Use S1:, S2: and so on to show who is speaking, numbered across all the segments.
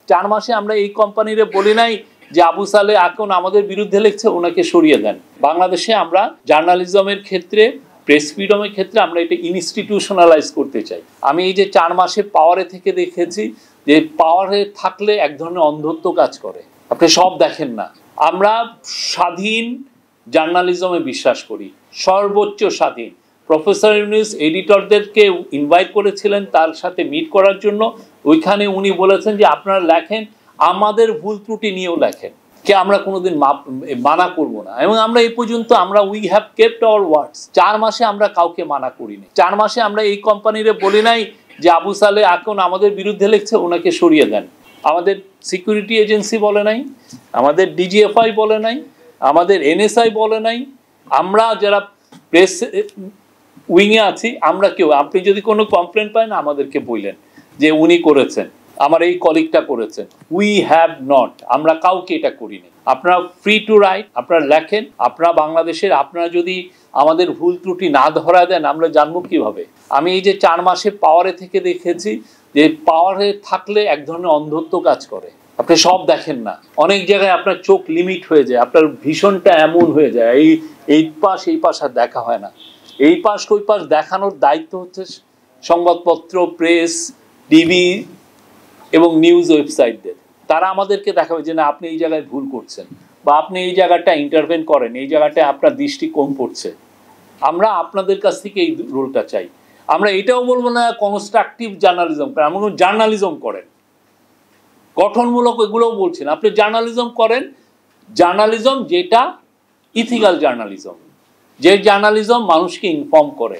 S1: 4 মাসে আমরা এই কোম্পানিরে বলি নাই যে আবু সালে এখন আমাদের বিরুদ্ধে লিখছে, ওনাকে সরিয়ে দেন। বাংলাদেশে আমরা জার্নালিজমের ক্ষেত্রে, প্রেস ফ্রিডমের ক্ষেত্রে আমরা এটা ইনস্টিটিউশনালাইজ করতে চাই। আমি এই যে 4 মাসে পাওয়ারে থেকে দেখেছি যে পাওয়ারে থাকলে এক ধরনের অন্ধত্ব কাজ করে, আপনি সব দেখেন না। আমরা স্বাধীন জার্নালিজমে বিশ্বাস করি, সর্বোচ্চ স্বাধীন। প্রফেসর ইউনূস এডিটরদেরকে ইনভাইট করেছিলেন তার সাথে মিট করার জন্য। ওইখানে উনি বলেছেন যে আপনারা লেখেন, আমাদের ভুল ত্রুটি নিয়েও লেখেন, কে আমরা কোনোদিন মানা করব না। এবং আমরা এই পর্যন্ত আমরা উই হ্যাভ কেপ্ট আওয়ার ওয়ার্ডস। 4 মাসে আমরা কাউকে মানা করিনি। 4 মাসে আমরা এই কোম্পানিরে বলি নাই যে আবু সালে এখন আমাদের বিরুদ্ধে লিখছে, ওনাকে সরিয়ে দেন। আমাদের সিকিউরিটি এজেন্সি বলে নাই, আমাদের ডিজিএফআই বলে নাই, আমাদের এনএসআই বলে নাই, আমরা যারা প্রেস উইংয়ে আছি আমরা কেউ, আপনি যদি কোনো কমপ্লেন পান আমাদেরকে বললেন যে উনি করেছেন, আমার এই কলিগটা করেছেন। উই হ্যাভ নট, আমরা কাউকে এটা করিনি। আপনারা ফ্রি টু রাইট, আপনারা লেখেন। আপনারা বাংলাদেশের, আপনারা যদি আমাদের ভুল ত্রুটি না ধরা দেন আমরা জানবো কিভাবে? আমি এই যে 4 মাসে পাওয়ারে থেকে দেখেছি যে পাওয়ারে থাকলে এক ধরনের অন্ধত্ব কাজ করে, আপনি সব দেখেন না। অনেক জায়গায় আপনার চোখ লিমিট হয়ে যায়, আপনার ভীষণটা এমন হয়ে যায়, এই পাশ এই পাশ আর দেখা হয় না। এই পাশ ওই পাশ দেখানোর দায়িত্ব হচ্ছে সংবাদপত্র, প্রেস, টিভি এবং নিউজ ওয়েবসাইটদের। তারা আমাদেরকে দেখাবে যে না আপনি এই জায়গায় ভুল করছেন, বা আপনি এই জায়গাটা ইন্টারভেন করেন, এই জায়গাটায় আপনার দৃষ্টি কম পড়ছে। আমরা আপনাদের কাছ থেকে এই রোলটা চাই। আমরা এটাও বলবো না কনস্ট্রাকটিভ জার্নালিজম করেন, আমরা জার্নালিজম করেন, গঠনমূলক এগুলোও বলছি না। আপনি জার্নালিজম করেন, জার্নালিজম যেটা ইথিক্যাল জার্নালিজম, যে জার্নালিজম মানুষকে ইনফর্ম করে,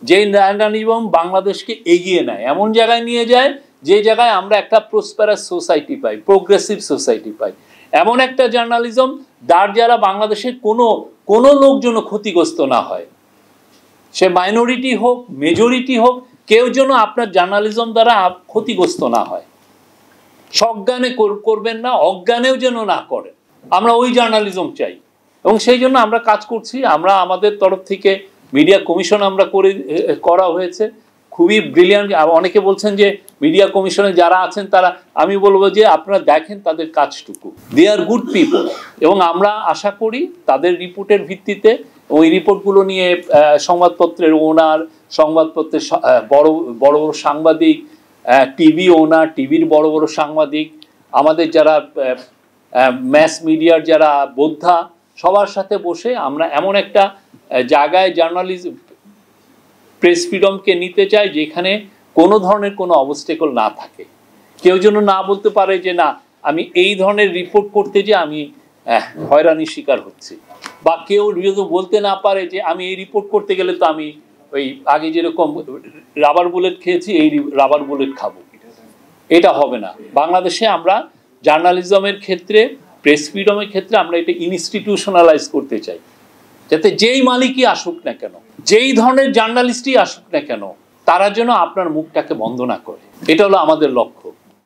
S1: যে জার্নালিজম বাংলাদেশকে এগিয়ে নেয়, এমন জায়গায় নিয়ে যায় যে জায়গায় আমরা একটা প্রসপারাস সোসাইটি পাই, প্রোগ্রেসিভ সোসাইটি পাই। এমন একটা জার্নালিজম যারা বাংলাদেশের কোনো লোক যেন ক্ষতিগ্রস্ত না হয়, সে মাইনরিটি হোক মেজরিটি হোক, কেউ যেন আপনার জার্নালিজম দ্বারা ক্ষতিগ্রস্ত না হয়। সজ্ঞানে করবেন না, অজ্ঞানেও যেন না করেন। আমরা ওই জার্নালিজম চাই এবং সেই জন্য আমরা কাজ করছি। আমরা আমাদের তরফ থেকে মিডিয়া কমিশন আমরা করা হয়েছে, খুবই ব্রিলিয়ান্ট। অনেকে বলছেন যে মিডিয়া কমিশনে যারা আছেন তারা, আমি বলবো যে আপনারা দেখেন তাদের কাজটুকু, দে আর গুড পিপল। এবং আমরা আশা করি তাদের রিপোর্টের ভিত্তিতে, ওই রিপোর্টগুলো নিয়ে সংবাদপত্রের ওনার, সংবাদপত্রের বড় বড় সাংবাদিক, টিভি ওনার, টিভির বড় বড় সাংবাদিক, আমাদের যারা ম্যাস মিডিয়ার যারা বোদ্ধা, সবার সাথে বসে আমরা এমন একটা জায়গায় জার্নালিজম প্রেস ফ্রিডমকে নিতে চাই যেখানে কোনো ধরনের কোনো অবস্টেকল না থাকে। কেউ যেন না বলতে পারে যে না আমি এই ধরনের রিপোর্ট করতে যে আমি হয়রানির শিকার হচ্ছি, বা কেউ যদি বলতে না পারে যে আমি এই রিপোর্ট করতে গেলে তো আমি ওই আগে যেরকম রাবার বুলেট খেয়েছি এই রাবার বুলেট খাবো, এটা হবে না। বাংলাদেশে আমরা জার্নালিজমের ক্ষেত্রে, প্রেস ফ্রিডমের ক্ষেত্রে আমরা এটা ইনস্টিটিউশনালাইজ করতে চাই, যাতে যেই মালিকই আসুক না কেন, যেই ধরনের জার্নালিস্টই আসুক না কেন, তারা যেন আপনার মুখটাকে বন্ধ না করে। এটা হলো আমাদের লক্ষ্য।